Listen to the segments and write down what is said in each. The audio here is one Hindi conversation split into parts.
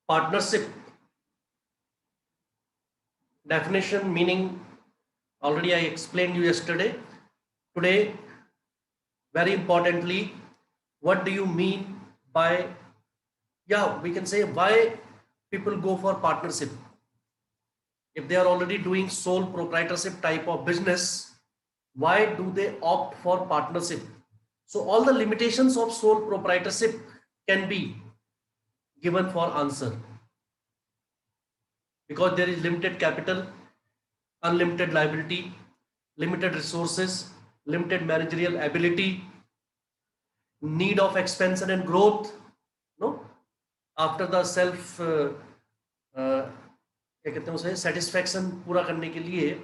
Partnership definition, meaning already I explained you yesterday. Today, very importantly, what do you mean by, yeah, we can say why people go for partnership. If they are already doing sole proprietorship type of business, why do they opt for partnership? So all the limitations of sole proprietorship can be given for answer, because there is limited capital, unlimited liability, limited resources, limited managerial ability, need of expansion and growth. No, after the self क्या कहते हैं उसे सेटिस्फैक्शन पूरा करने के लिए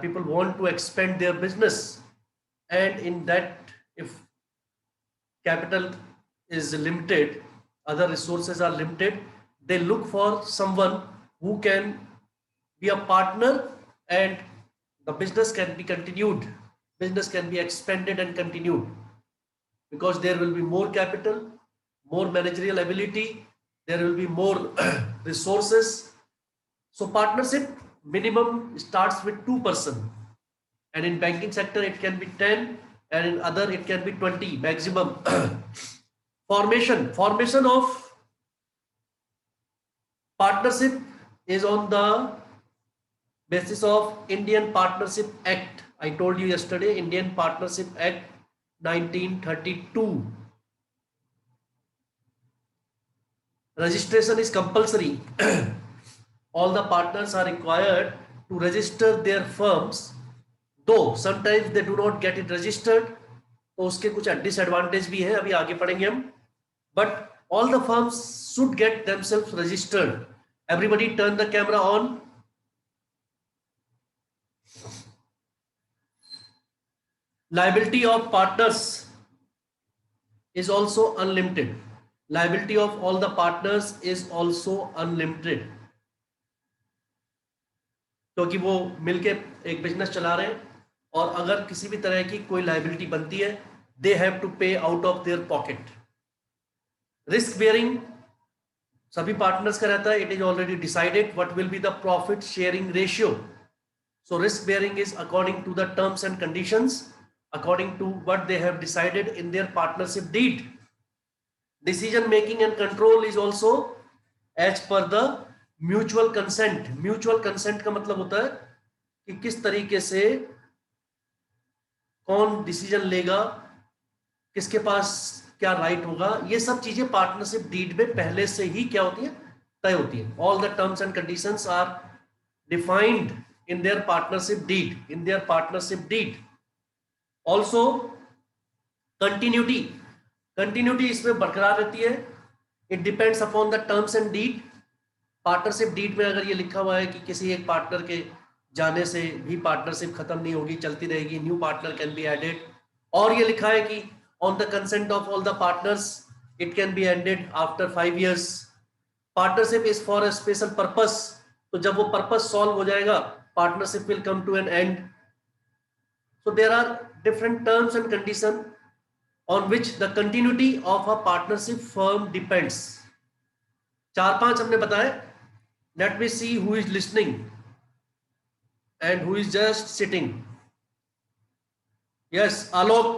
people want to expand their business, and in that, if capital is limited, other resources are limited, they look for someone who can be a partner, and the business can be continued, business can be expanded and continued, because there will be more capital, more managerial ability, there will be more resources. So partnership minimum starts with 2%, and in banking sector it can be 10, and in other it can be 20 maximum. Formation of partnership is on the basis of Indian Partnership Act. I told you yesterday, Indian Partnership Act 1932. Registration is compulsory. All the partners are required to register their firms, though sometimes they do not get it registered. तो उसके कुछ disadvantage भी है, अभी आगे पढ़ेंगे हम. But all the firms should get themselves registered. Everybody turn the camera on. Liability of partners is also unlimited. Liability of all the partners is also unlimited. क्योंकि वो मिलके एक बिजनेस चला रहे हैं, और अगर किसी भी तरह की कोई लाइबिलिटी बनती है, they have to pay out of their pocket. Risk bearing सभी पार्टनर्स का रहता है. It is already decided what will be the profit sharing ratio. So risk bearing is according to the terms and conditions, according to what they have decided in their partnership deed. Decision making and control is also as per the mutual consent. Mutual consent का मतलब होता है कि किस तरीके से कौन डिसीजन लेगा, किसके पास क्या राइट होगा, ये सब चीजें पार्टनरशिप डीड में पहले से ही क्या होती है, तय होती है. All the terms and conditions are defined in their partnership deed, in their partnership deed. Also continuity, continuity इसमें बरकरार रहती है. It depends upon the terms and deed. Partnership deed में अगर ये लिखा हुआ है कि किसी एक पार्टनर के जाने से भी पार्टनरशिप खत्म नहीं होगी, चलती रहेगी, new partner can be added, और ये लिखा है कि on the consent of all the partners it can be ended after 5 years. Partnership is for a special purpose. तो जब वो पर्पस सॉल्व हो जाएगा, partnership will come to an end. So there are different terms and conditions on which the continuity of a partnership firm depends. 4-5 हमने बताए. Let me see who is listening and who is just sitting. Yes, Alok,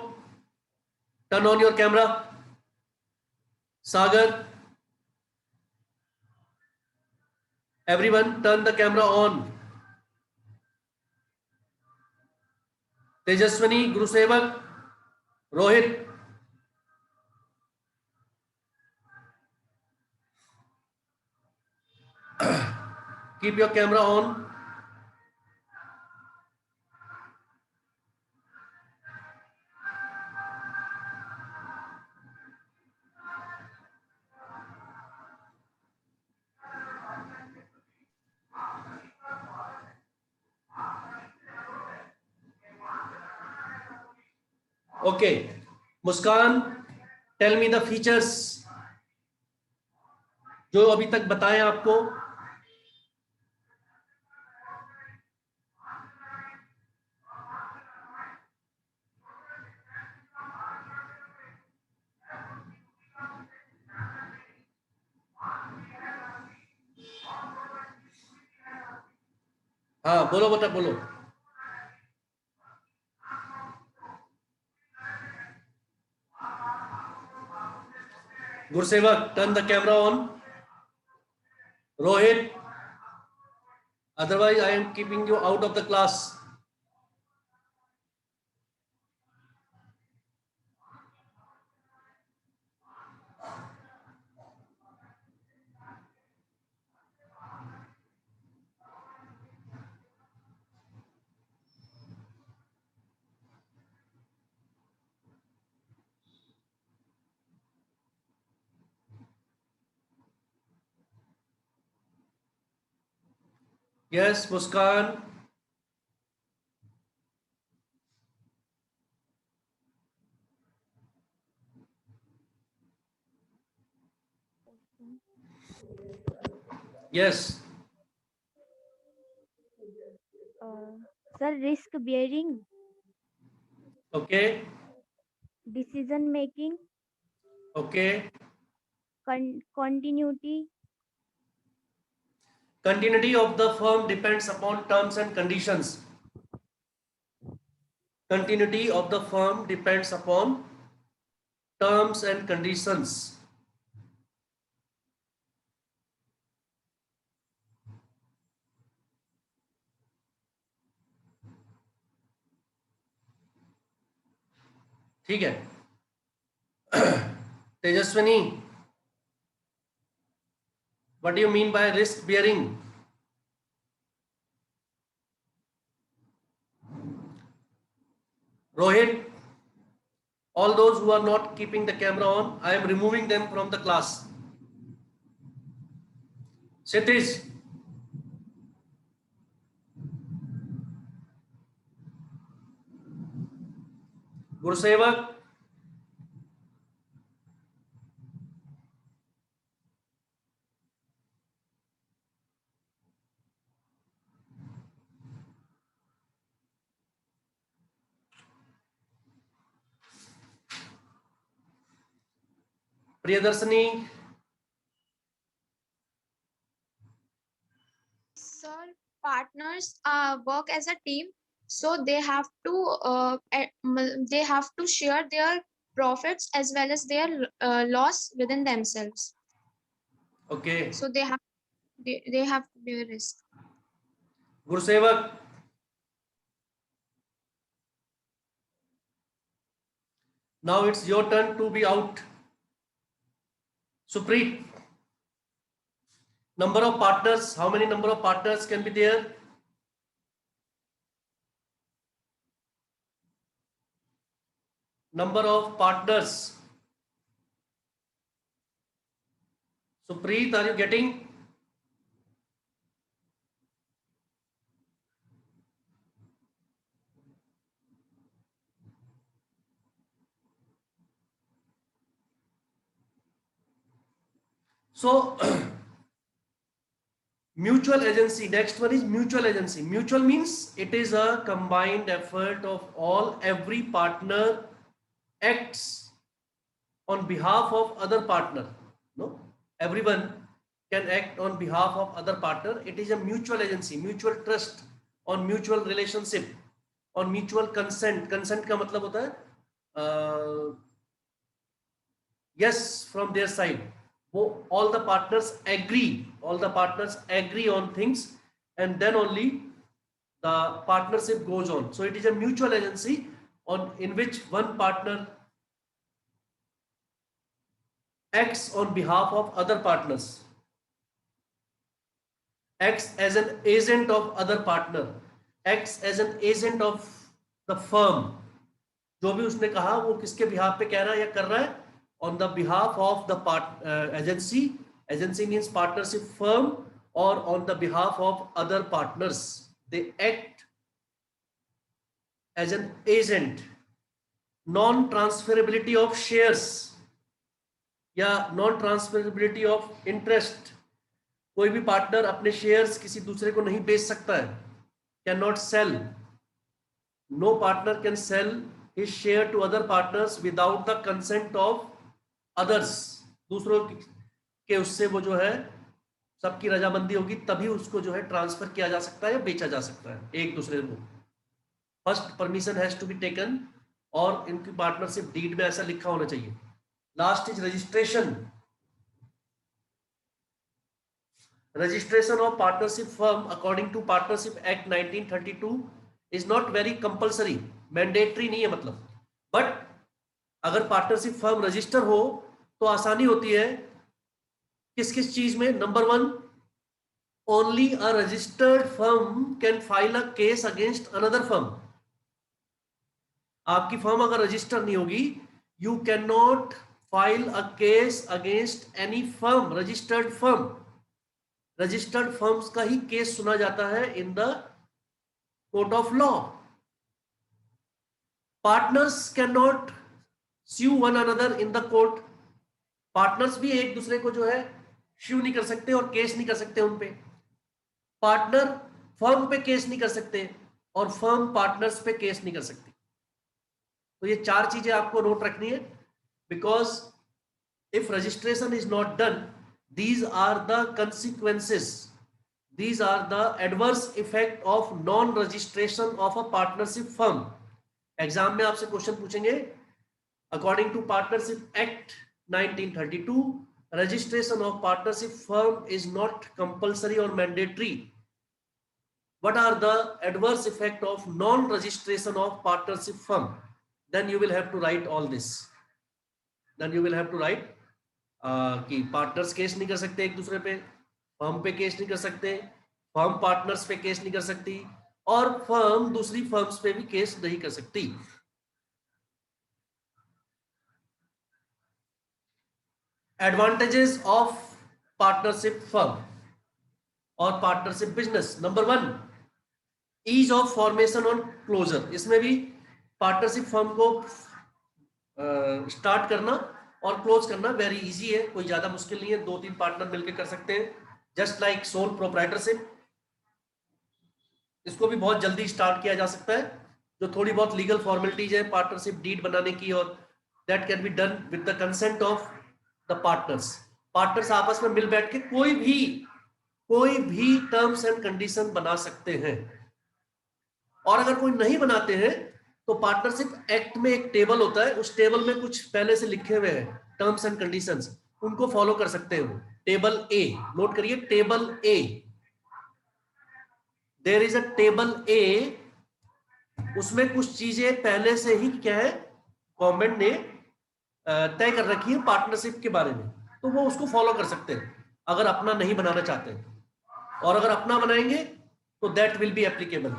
turn on your camera. Sagar, everyone turn the camera on. Tejaswani, Gurusevak, Rohit, keep your camera on. Okay, Muskan, tell me the features जो अभी तक बताएं आपको. हाँ बोलो बेटा बोलो. Gursewak, turn the camera on. Rohit, otherwise I am keeping you out of the class. Yes, Muskan. Yes. Sir, risk bearing, Okay. decision making, Okay. continuity, Continuity of the firm depends upon terms and conditions. Continuity of the firm depends upon terms and conditions. ठीक है. Tejaswini, what do you mean by risk bearing? Rohit, all those who are not keeping the camera on, I am removing them from the class. Sitish, Gurusevak, Priyadarshini. Sir, partners work as a team, so they have to share their profits as well as their loss within themselves. Okay. So they have to bear risk. Gurusevak, now it's your turn to be out. Supreet, number of partners, how many number of partners can be there? Number of partners. Supreet, are you getting? So mutual agency, next one is mutual agency. Mutual means it is a combined effort of every partner acts on behalf of other partner. No, everyone can act on behalf of other partner. It is a mutual agency, mutual trust, on mutual relationship, on mutual consent. Consent का मतलब होता है yes from their side. All the partners agree on things, and then only the partnership goes on. So it is a mutual agency in which one partner acts on behalf of other partners, acts as an agent of other partner, acts as an agent of the firm. जो भी उसने कहा वो किसके बिहाफ पे कह रहा है या कर रहा है? On the behalf of the agency. Agency means partnership firm, or on the behalf of other partners. They act as an agent. Non transferability of shares या नॉन ट्रांसफरेबिलिटी ऑफ इंटरेस्ट. कोई भी पार्टनर अपने शेयर्स किसी दूसरे को नहीं बेच सकता है. Can not sell. No partner can sell his share to other partners without the consent of others. दूसरों के उससे वो जो है सबकी रजामंदी होगी तभी उसको जो है ट्रांसफर किया जा सकता है या बेचा जा सकता है एक दूसरे को। First permission has to be taken, और इनकी पार्टनरशिप डीड में ऐसा लिखा होना चाहिए। Last is registration. Registration of partnership firm according to Partnership Act 1932 is not very compulsory, mandatory नहीं है मतलब, but अगर पार्टनरशिप फर्म रजिस्टर हो तो आसानी होती है किस किस चीज में। Number 1, only a registered firm can file a case against another firm. आपकी फर्म अगर रजिस्टर नहीं होगी, you can not file a case against any firm, registered firm. Registered firms का ही केस सुना जाता है in the court of law. Partners can not sue one another in the court. Partners भी एक दूसरे को जो है sue नहीं कर सकते और केस नहीं कर सकते उन पे। पार्टनर फर्म पे केस नहीं कर सकते और फर्म पार्टनर्स पे केस नहीं कर सकती। तो ये 4 चीजें आपको नोट रखनी है, because if registration is not done, these are the consequences, these are the adverse effect of non registration of a partnership firm। Exam में आपसे क्वेश्चन पूछेंगे, according to partnership act 1932 registration of partnership firm is not compulsory or mandatory। what are the adverse effect of non registration of partnership firm? then you will have to write all this, then you will have to write कि पार्टनर्स केस नहीं कर सकते एक दूसरे पे, फर्म पे केस नहीं कर सकते, फर्म पार्टनर्स पे केस नहीं कर सकती, और फर्म दूसरी फर्म्स पे भी केस नहीं कर सकती। एडवांटेजेस ऑफ पार्टनरशिप फर्म और partnership business. Number 1, ease of formation और क्लोजर। इसमें भी पार्टनरशिप फर्म को स्टार्ट करना और क्लोज करना वेरी इजी है, कोई ज्यादा मुश्किल नहीं है, 2-3 पार्टनर मिलकर कर सकते हैं। जस्ट लाइक सोल प्रोप्राइटरशिप, इसको भी बहुत जल्दी स्टार्ट किया जा सकता है। जो थोड़ी बहुत लीगल फॉर्मेलिटीज है पार्टनरशिप डीड बनाने की, और that can be done with the consent of the partners. Partners आपस में मिल बैठ के कोई भी टर्म्स एंड कंडीशन बना सकते हैं। और अगर कोई नहीं बनाते हैं तो पार्टनरशिप एक्ट में एक टेबल होता है, उस टेबल में कुछ पहले से लिखे हुए हैं टर्म्स एंड कंडीशंस, उनको फॉलो कर सकते हैं वो। टेबल ए, नोट करिए, table A, there is a table A. उसमें कुछ चीजें पहले से ही क्या है, गवर्नमेंट ने तय कर रखी है पार्टनरशिप के बारे में, तो वो उसको फॉलो कर सकते हैं अगर अपना नहीं बनाना चाहते हैं, और अगर अपना बनाएंगे तो that will be applicable.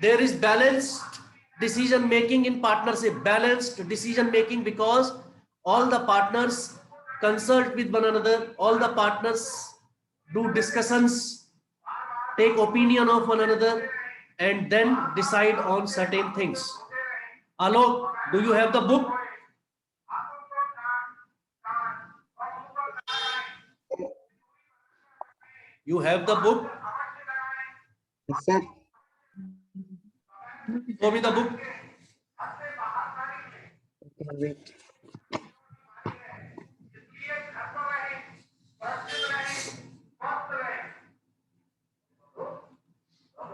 There is balanced decision making in partnership, balanced decision making, because all the partners consult with one another, all the partners do discussions, take opinion of one another, and then decide on certain things. Alok, do you have the book? You have the book? Yes, sir. Show me the book. Okay, wait.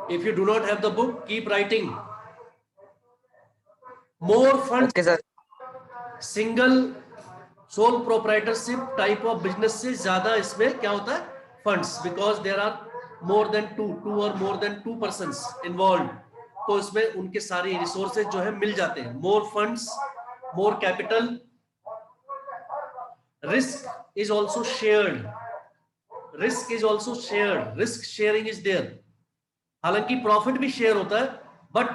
If you do not have the book, keep writing. More funds. Okay, sir. Single sole proprietorship type of business से ज्यादा इसमें क्या होता है, funds, because there are more than two और मोर देन 2 पर्संस इन्वॉल्व, तो इसमें उनके सारे रिसोर्सेज जो है मिल जाते हैं। More funds, more capital, risk is also shared, risk is also shared, risk sharing is there. हालांकि प्रॉफिट भी शेयर होता है, but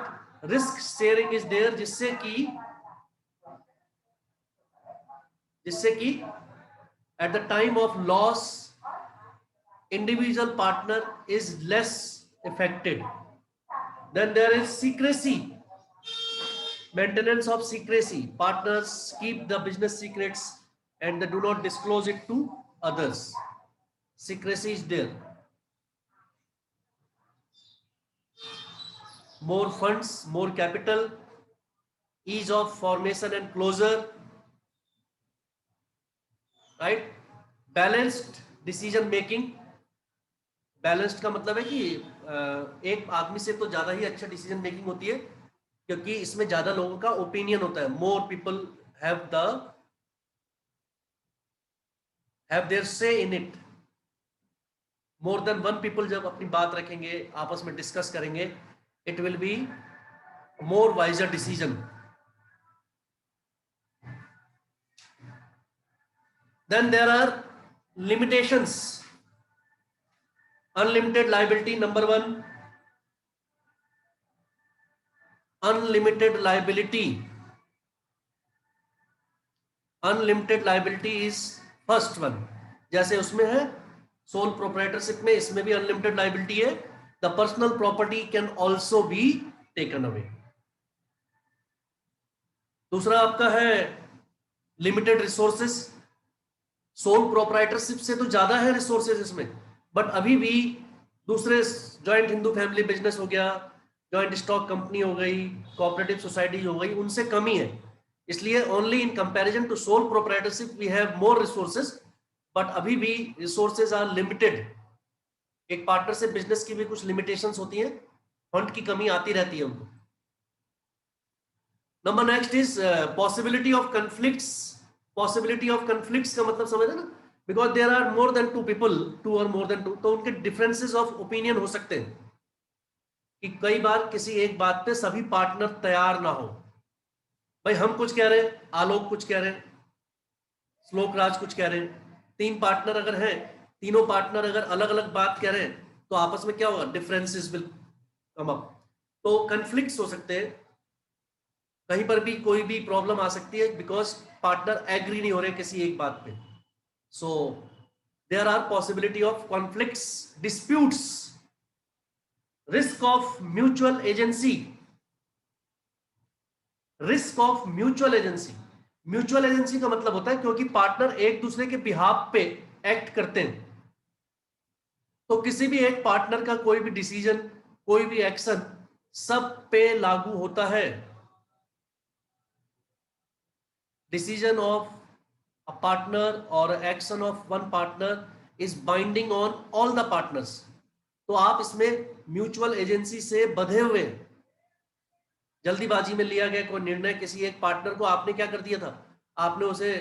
risk sharing is there, जिससे कि at the time of loss individual partner is less affected. Then there is secrecy, maintenance of secrecy. Partners keep the business secrets and they do not disclose it to others. Secrecy is there. More funds, more capital, ease of formation and closure, right? Balanced decision making, balanced का मतलब है कि एक आदमी से तो ज्यादा ही अच्छा डिसीजन मेकिंग होती है, क्योंकि इसमें ज्यादा लोगों का ओपिनियन होता है, more people have their say in it, more than one people जब अपनी बात रखेंगे, आपस में डिस्कस करेंगे, it will be more wiser decision. Then there are limitations. Unlimited liability, number one. Unlimited liability. Unlimited liability is first one. जैसे उसमें है sole proprietorship में, इसमें भी unlimited liability है. The personal property can also be taken away. दूसरा आपका है limited resources. सोल प्रोप्राइटरशिप से तो ज्यादा है रिसोर्सेज इसमें, बट अभी भी दूसरे जॉइंट हिंदू फैमिली बिजनेस हो गया, जॉइंट स्टॉक कंपनी हो गई, कोऑपरेटिव सोसाइटी हो गई, उनसे कमी है. इसलिए only in comparison to sole proprietorship we have more resources, but अभी भी रिसोर्सेज आर लिमिटेड. एक पार्टनरशिप बिजनेस की भी कुछ लिमिटेशंस होती हैं, फंड की कमी आती रहती है उनको. Number next is possibility of conflicts. Possibility of conflicts का मतलब समझे ना, because there are more than two people, two और मोर देन टू, तो उनके डिफरेंसेस ऑफ ओपिनियन हो सकते हैं कि कई बार किसी एक बात पे सभी पार्टनर तैयार ना हो. भाई हम कुछ कह रहे हैं, आलोक कुछ कह रहे हैं, श्लोक राज कुछ कह रहे हैं, तीन पार्टनर अगर हैं, तीनों पार्टनर अगर अलग अलग बात कह रहे हैं तो आपस में क्या होगा, डिफरेंसेस विल कम अप. तो कन्फ्लिक्ट्स हो सकते हैं, कहीं पर भी कोई भी प्रॉब्लम आ सकती है बिकॉज पार्टनर एग्री नहीं हो रहे किसी एक बात पे. So there are possibility of conflicts, disputes, risk of mutual agency. Risk of mutual agency. Mutual agency का मतलब होता है क्योंकि पार्टनर एक दूसरे के बिहाफ पे एक्ट करते हैं, तो किसी भी एक पार्टनर का कोई भी डिसीजन, कोई भी एक्शन सब पे लागू होता है. Decision of a partner or action of one partner is binding on all the partners. तो आप इसमें म्यूचुअल एजेंसी से बंधे हुए, जल्दीबाजी में लिया गया कोई निर्णय किसी एक पार्टनर को आपने क्या कर दिया था, आपने उसे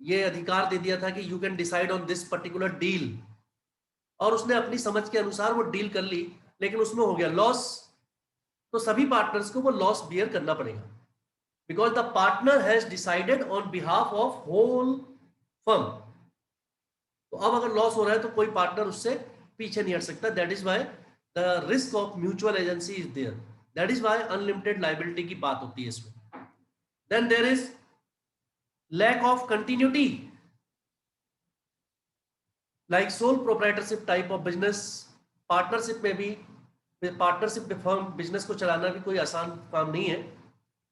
ये अधिकार दे दिया था कि you can decide on this particular deal, और उसने अपनी समझ के अनुसार वो डील कर ली, लेकिन उसमें हो गया लॉस, तो सभी पार्टनर्स को वो लॉस बियर करना पड़ेगा. Because the partner has decided on behalf of whole firm. तो अब अगर लॉस हो रहा है तो कोई पार्टनर उससे पीछे नहीं हट सकता. That is why the risk of mutual agency is there. That is why unlimited liability की बात होती है इसमें. Then there is lack of continuity, like sole proprietorship type of business. Partnership में भी, पार्टनरशिप फर्म बिजनेस को चलाना भी कोई आसान काम नहीं है,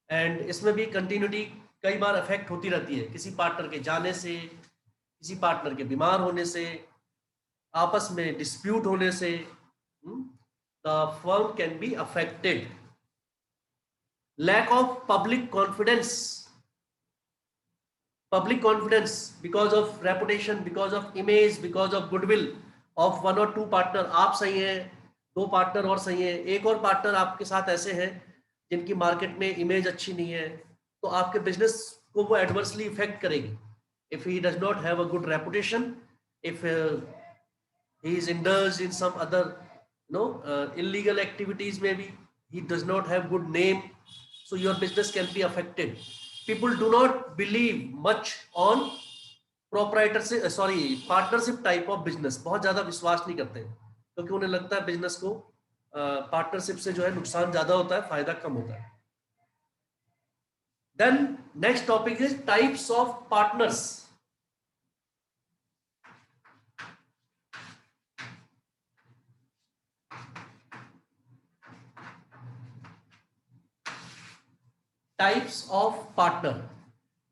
एंड इसमें भी कंटिन्यूटी कई बार अफेक्ट होती रहती है, किसी पार्टनर के जाने से, किसी पार्टनर के बीमार होने से, आपस में डिस्प्यूट होने से the firm can be affected. Lack of public confidence. Public confidence because of reputation, because of image, because of goodwill of one और टू पार्टनर. आप सही हैं, दो पार्टनर और सही हैं, एक और पार्टनर आपके साथ ऐसे हैं जिनकी मार्केट में इमेज अच्छी नहीं है, तो आपके बिजनेस को वो एडवर्सली इफेक्ट करेगी. If he does not have a good reputation, if he is indulged in some other illegal activities, maybe he does not have good name, so your business can be affected. People do not believe much on partnership type of business. बहुत ज्यादा विश्वास नहीं करते क्योंकि उन्हें लगता है बिजनेस को पार्टनरशिप से जो है नुकसान ज्यादा होता है, फायदा कम होता है. Then next topic is types of partners. Types of partner.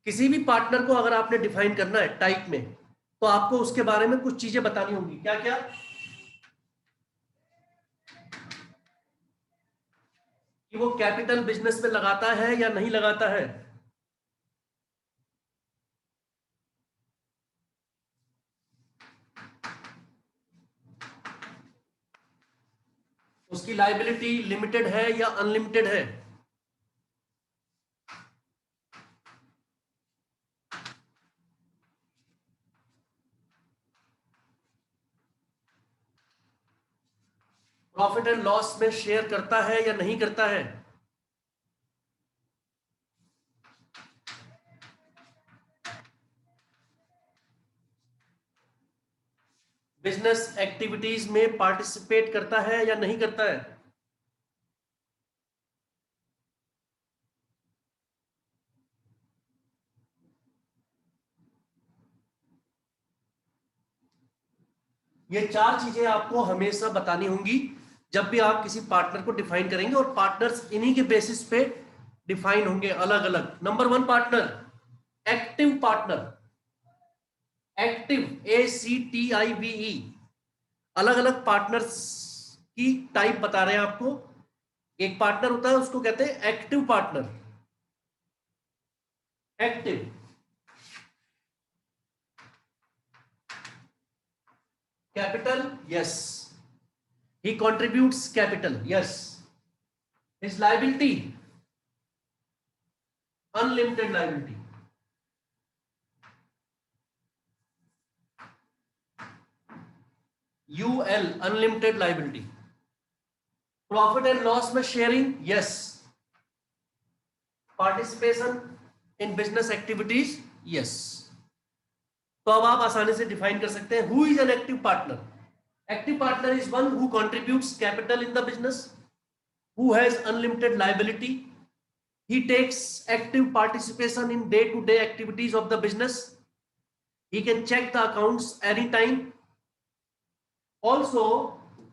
किसी भी पार्टनर को अगर आपने डिफाइन करना है टाइप में, तो आपको उसके बारे में कुछ चीजें बतानी होंगी. क्या क्या? कि वो कैपिटल बिजनेस में लगाता है या नहीं लगाता है, उसकी लाइबिलिटी लिमिटेड है या अनलिमिटेड है? प्रॉफिट एंड लॉस में शेयर करता है या नहीं करता है? बिजनेस एक्टिविटीज में पार्टिसिपेट करता है या नहीं करता है? ये चार चीजें आपको हमेशा बतानी होंगी जब भी आप किसी पार्टनर को डिफाइन करेंगे, और पार्टनर्स इन्हीं के बेसिस पे डिफाइन होंगे अलग अलग। Number 1 partner, active partner. Active, ACTIVE। अलग अलग पार्टनर्स की टाइप बता रहे हैं आपको। एक पार्टनर होता है उसको कहते हैं active partner. Active, capital, yes, he contributes capital, yes. His liability, unlimited liability. UL, unlimited liability. Profit and loss में sharing, yes. Participation in business activities, yes. तो अब आप आसानी से डिफाइन कर सकते हैं who is an active partner. Active partner is one who contributes capital in the business, who has unlimited liability. He takes active participation in day-to-day activities of the business. He can check the accounts anytime. Also,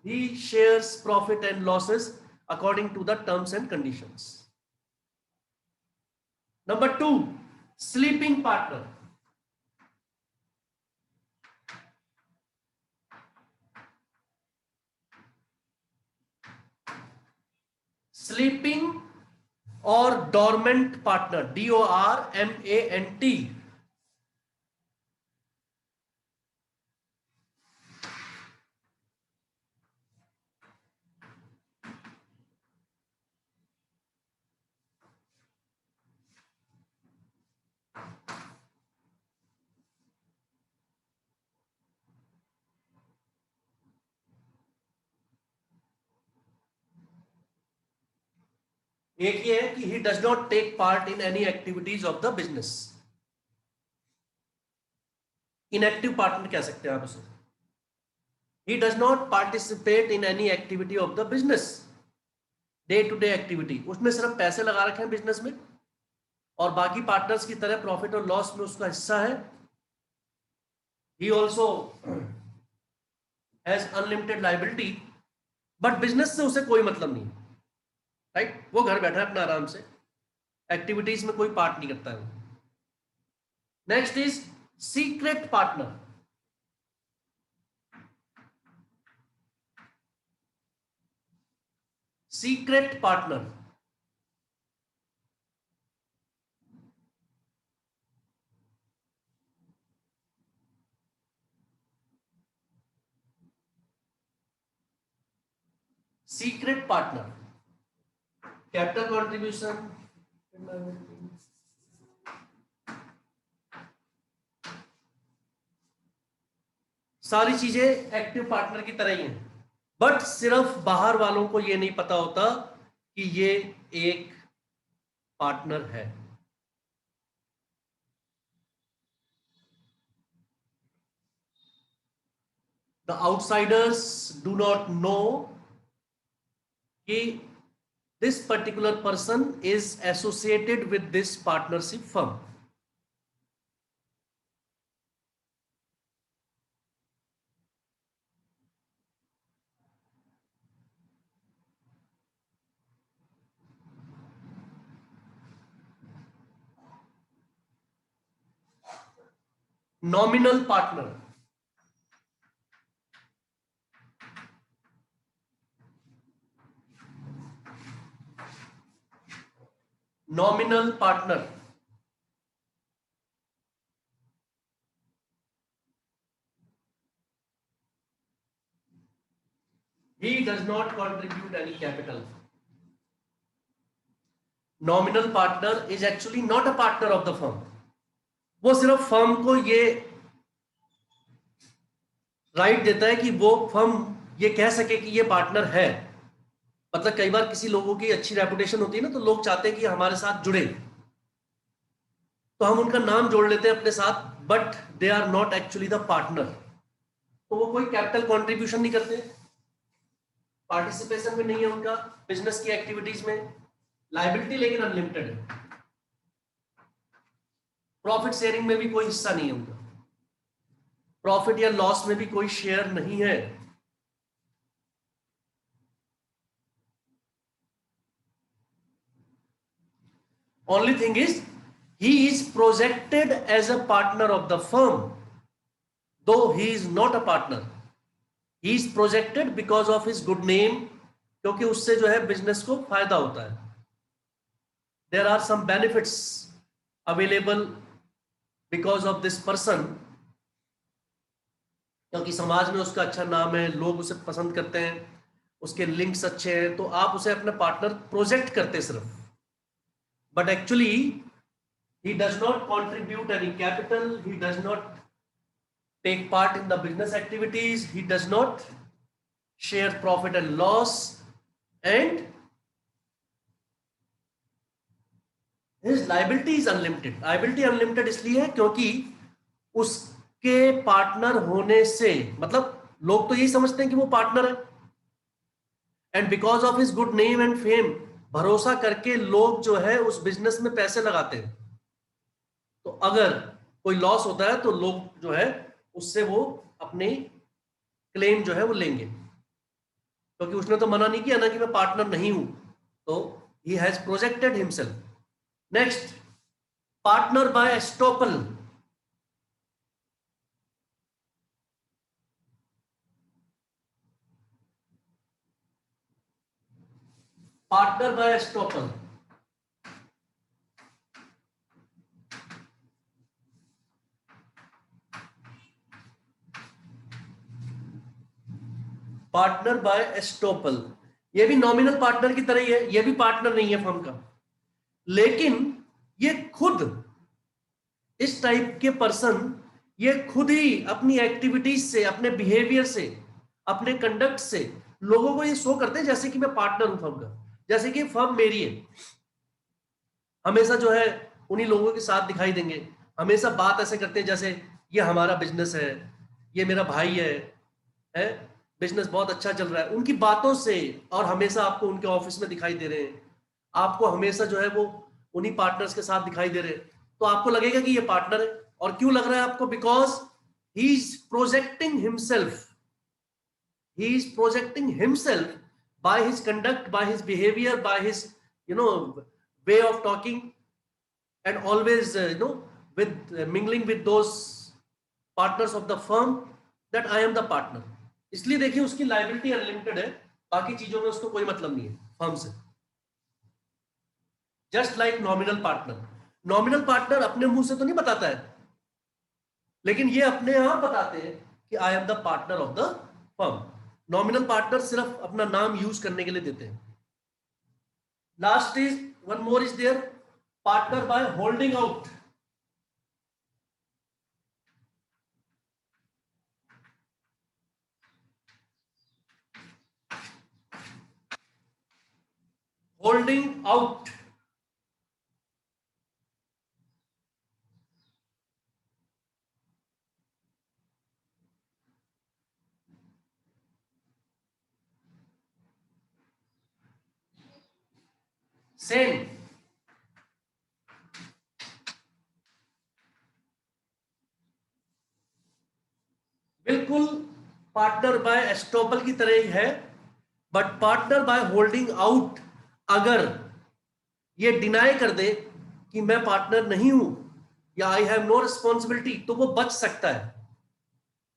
he shares profit and losses according to the terms and conditions. Number 2, sleeping partner. Sleeping or dormant partner, DORMANT. एक ये है कि he does not take part in any activities of the business. Inactive partner कह सकते हैं आप उसे। He does not participate in any activity of the business. Day to day activity, उसमें सिर्फ पैसे लगा रखे हैं बिजनेस में, और बाकी पार्टनर्स की तरह प्रॉफिट और लॉस में उसका हिस्सा है। He also has unlimited liability, but business से उसे कोई मतलब नहीं, राइट? वो घर बैठा है अपना आराम से, एक्टिविटीज में कोई पार्ट नहीं करता है वो। Next is secret partner. Secret partner, secret partner, capital contribution, सारी चीजें एक्टिव पार्टनर की तरह ही हैं, बट सिर्फ बाहर वालों को ये नहीं पता होता कि ये एक पार्टनर है। The outsiders do not know कि this particular person is associated with this partnership firm. Nominal partner, nominal partner, he does not contribute any capital. Nominal partner is actually not a partner of the firm. वो सिर्फ फर्म को ये राइट देता है कि वो फर्म ये कह सके कि ये पार्टनर है। मतलब कई बार किसी लोगों की अच्छी रेपुटेशन होती है ना, तो लोग चाहते हैं कि हमारे साथ जुड़े, तो हम उनका नाम जोड़ लेते हैं अपने साथ, but they are not actually the partner. तो वो कोई कैपिटल कंट्रीब्यूशन नहीं करते, पार्टिसिपेशन में नहीं है उनका बिजनेस की एक्टिविटीज में, लायबिलिटी लेकिन अनलिमिटेड है, प्रॉफिट शेयरिंग में भी कोई हिस्सा नहीं है उनका, प्रॉफिट या लॉस में भी कोई शेयर नहीं है। Only thing is, he is projected as a partner of the firm, though he is not a partner. He is projected because of his good name, क्योंकि उससे जो है बिजनेस को फायदा होता है। There are some benefits available because of this person, क्योंकि समाज में उसका अच्छा नाम है, लोग उसे पसंद करते हैं, उसके लिंक्स अच्छे हैं, तो आप उसे अपना पार्टनर प्रोजेक्ट करते सिर्फ, but actually he does not contribute any capital, he does not take part in the business activities, he does not share profit and loss, and his liability is unlimited. Liability unlimited इसलिए है क्योंकि उसके पार्टनर होने से, मतलब लोग तो यही समझते हैं कि वो पार्टनर है, and because of his good name and fame, भरोसा करके लोग जो है उस बिजनेस में पैसे लगाते हैं। तो अगर कोई लॉस होता है तो लोग जो है उससे वो अपनी क्लेम जो है वो लेंगे, क्योंकि उसने तो मना नहीं किया ना कि मैं पार्टनर नहीं हूं, तो he has projected himself. Next, partner by estoppel. Partner by estoppel, partner by estoppel, ये भी नॉमिनल पार्टनर की तरह ही है, ये भी पार्टनर नहीं है फर्म का, लेकिन ये खुद इस टाइप के पर्सन ये खुद ही अपनी एक्टिविटीज से, अपने बिहेवियर से, अपने कंडक्ट से लोगों को ये शो करते हैं जैसे कि मैं पार्टनर हूं फर्म का, जैसे कि फर्म मेरी है। हमेशा जो है उन्हीं लोगों के साथ दिखाई देंगे, हमेशा बात ऐसे करते हैं जैसे ये हमारा बिजनेस है, ये मेरा भाई है, बिजनेस बहुत अच्छा चल रहा है, उनकी बातों से, और हमेशा आपको उनके ऑफिस में दिखाई दे रहे हैं, आपको हमेशा जो है वो उन्हीं पार्टनर्स के साथ दिखाई दे रहे हैं, तो आपको लगेगा कि ये पार्टनर है। और क्यों लग रहा है आपको? Because he is projecting himself, he is projecting himself by his conduct, by his behavior, by his way of talking, and always with mingling with those partners of the firm, that I am the partner। इसलिए देखिए उसकी लायबिलिटी अनलिमिटेड है, बाकी चीजों में उसको कोई मतलब नहीं है फर्म से। Just like nominal partner, nominal partner अपने मुंह से तो नहीं बताता है, लेकिन ये अपने आप बताते हैं कि I am the partner of the firm. Nominal partner सिर्फ अपना नाम यूज करने के लिए देते हैं। Last is one more is there, partner by holding out. Holding out, same बिल्कुल पार्टनर बाय एस्टोपल की तरह ही है, but partner by holding out अगर ये डिनाई कर दे कि मैं पार्टनर नहीं हूं या आई हैव नो रिस्पॉन्सिबिलिटी, तो वो बच सकता है।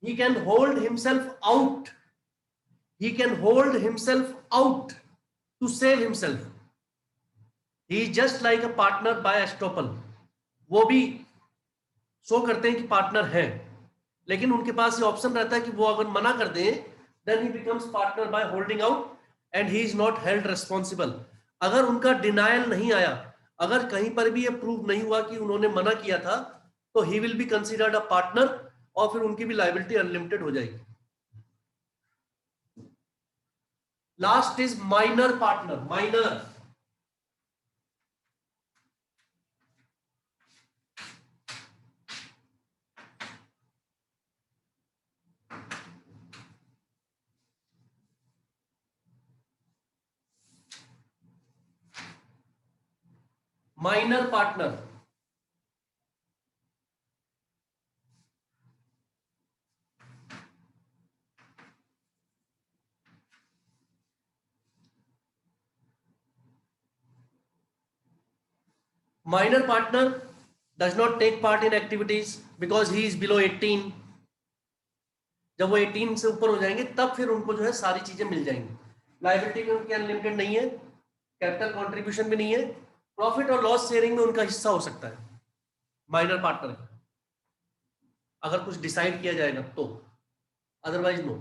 he can hold himself out, he can hold himself out to save himself, he is just like a partner by estoppel। वो भी शो करते हैं कि पार्टनर है, लेकिन उनके पास ये ऑप्शन रहता है कि वो अगर मना कर दें then he becomes partner by holding out and he is not held responsible. अगर उनका डिनायल नहीं आया, अगर कहीं पर भी ये प्रूव नहीं हुआ कि उन्होंने मना किया था, तो he will be considered a partner और फिर उनकी भी लायबिलिटी अनलिमिटेड हो जाएगी. Last is minor partner. Minor minor partner minor partner does not take part in activities because he is below 18. जब वो 18 से ऊपर हो जाएंगे तब फिर उनको जो है सारी चीजें मिल जाएंगी. लायबिलिटी में उनकी अनलिमिटेड नहीं है, कैपिटल कंट्रीब्यूशन भी नहीं है, प्रॉफिट और लॉस शेयरिंग में उनका हिस्सा हो सकता है माइनर पार्टनर का, अगर कुछ डिसाइड किया जाएगा तो, otherwise no.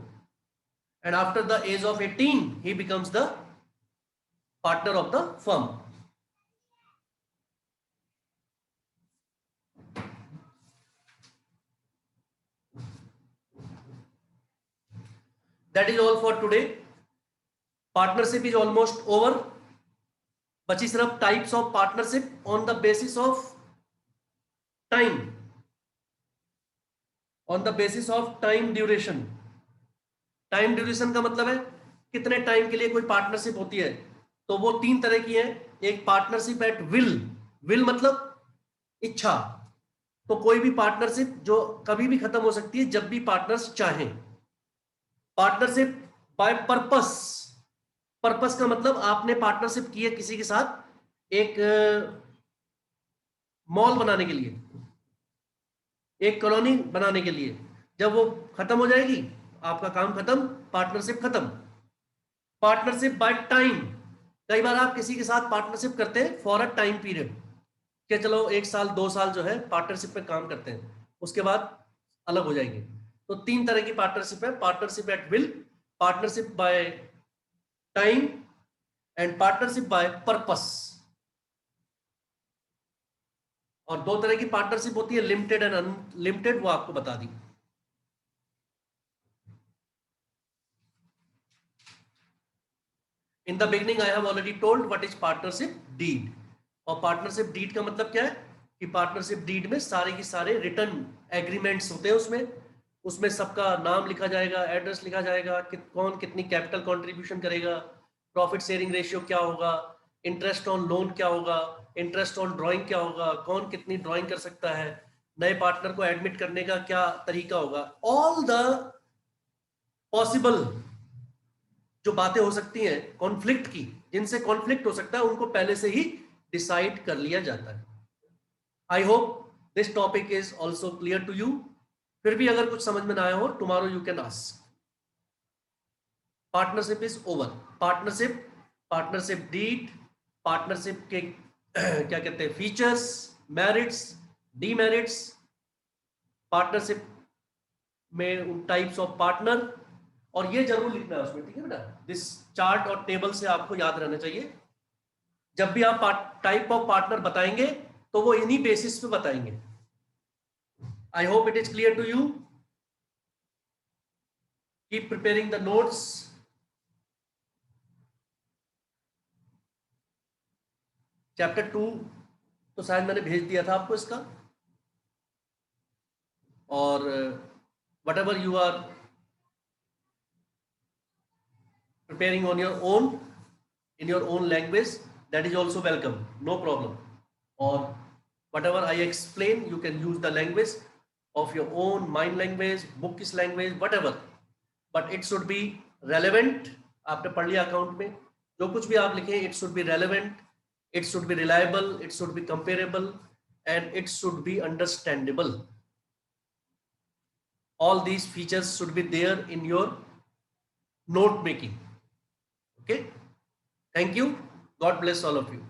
And after the age of 18 he becomes the partner of the firm. That is all for today. Partnership is almost over. बची सिर्फ types of partnership on the basis of time, on the basis of time duration. Time duration का मतलब है कितने टाइम के लिए कोई पार्टनरशिप होती है. तो वो 3 तरह की है. एक पार्टनरशिप एट विल. विल मतलब इच्छा. तो कोई भी पार्टनरशिप जो कभी भी खत्म हो सकती है जब भी पार्टनर्स चाहें. Partnership by purpose. पर्पस का मतलब आपने पार्टनरशिप की है किसी के साथ एक मॉल बनाने के लिए, एक कॉलोनी बनाने के लिए. जब वो खत्म हो जाएगी, आपका काम खत्म, पार्टनरशिप खत्म. Partnership by time. कई बार आप किसी के साथ पार्टनरशिप करते हैं फॉर अ टाइम पीरियड, कि चलो 1 साल 2 साल जो है पार्टनरशिप में काम करते हैं, उसके बाद अलग हो जाएंगे. तो 3 तरह की पार्टनरशिप है. Partnership at will, partnership by time and partnership by purpose. और 2 तरह की पार्टनरशिप होती है, लिमिटेड एंड अनलिमिटेड. वो आपको बता दी. In the beginning I have already told what is partnership deed. और पार्टनरशिप डीड का मतलब क्या है कि पार्टनरशिप डीड में सारे की सारे रिटर्न एग्रीमेंट्स होते हैं. उसमें सबका नाम लिखा जाएगा, एड्रेस लिखा जाएगा, कौन कितनी कैपिटल कंट्रीब्यूशन करेगा, प्रॉफिट शेयरिंग रेशियो क्या होगा, इंटरेस्ट ऑन लोन क्या होगा, इंटरेस्ट ऑन ड्राइंग क्या होगा, कौन कितनी ड्राइंग कर सकता है, नए पार्टनर को एडमिट करने का क्या तरीका होगा. ऑल द पॉसिबल जो बातें हो सकती हैं कॉन्फ्लिक्ट की, जिनसे कॉन्फ्लिक्ट हो सकता है, उनको पहले से ही डिसाइड कर लिया जाता है. I hope this topic is also clear to you. फिर भी अगर कुछ समझ में ना आया हो, tomorrow you can ask. Partnership is over. Partnership deed, partnership के क्या कहते हैं फीचर्स, मेरिट्स, डीमेरिट्स, पार्टनरशिप में टाइप्स ऑफ पार्टनर. और ये जरूर लिखना है उसमें, ठीक है बेटा. दिस चार्ट और टेबल से आपको याद रहना चाहिए. जब भी आप टाइप ऑफ पार्टनर बताएंगे तो वो इन्हीं बेसिस पे बताएंगे. I hope it is clear to you. Keep preparing the notes. Chapter 2 तो शायद मैंने भेज दिया था आपको इसका. और whatever you are preparing on your own, in your own language, that is also welcome. No problem. Or whatever I explain, you can use the language of your own, mind language, bookish language, whatever, but it should be relevant. आपने पढ़ लिया अकाउंट में, जो कुछ भी आप लिखें, it should be relevant, it should be reliable, it should be comparable, and it should be understandable. All these features should be there in your note making. Okay, thank you. God bless all of you.